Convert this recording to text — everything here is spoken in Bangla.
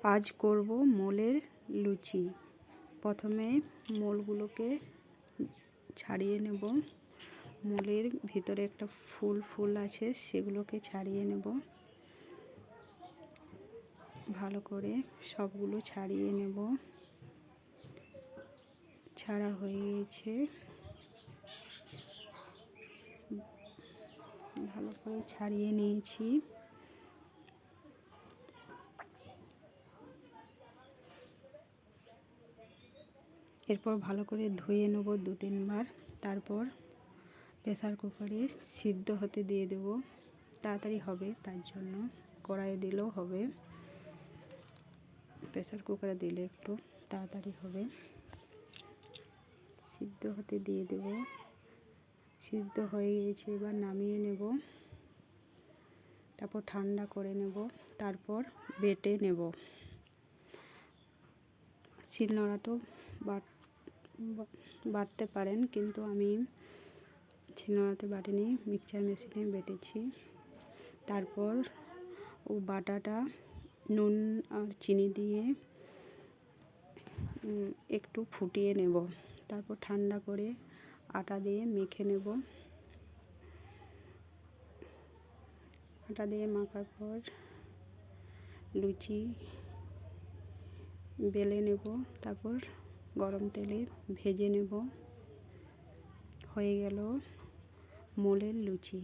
আজ করব মোলের লুচি। প্রথমে মোলগুলোকে ছাড়িয়ে নেব। মোলের ভিতরে একটা ফুল আছে, সেগুলোকে ছাড়িয়ে নেব। ভালো করে সবগুলো ছাড়িয়ে নেব। ছাড়া হয়ে গেছে। ভালো করে ছাড়িয়ে নিয়েছি। এরপর ভালো করে ধুয়ে নেব 2-3 বার। তারপর প্রেসার কুকারে সিদ্ধ হতে দিয়ে দেব। তাড়াতাড়ি হবে, তার জন্য কড়াইয়ে দিলেও হবে, প্রেসার কুকারে দিলে একটু তাড়াতাড়ি হবে। সিদ্ধ হতে দিয়ে দেব। সিদ্ধ হয়ে গেছে, এবার নামিয়ে নেব। তারপর ঠান্ডা করে নেব। তারপর বেটে নেব। শিলনোড়াতেও বাটতে পারেন, কিন্তু আমি শিলনোড়াতে বাটিনি, মিক্সচার মেশিনে বেটেছি। তারপর ও বাটাটা নুন আর চিনি দিয়ে একটু ফুটিয়ে নেব। তারপর ঠান্ডা করে আটা দিয়ে মেখে নেব। আটা দিয়ে মাখার পর লুচি বেলে নেব। তারপর গরম তেলে ভেজে নেব। হয়ে গেল মোলের লুচি।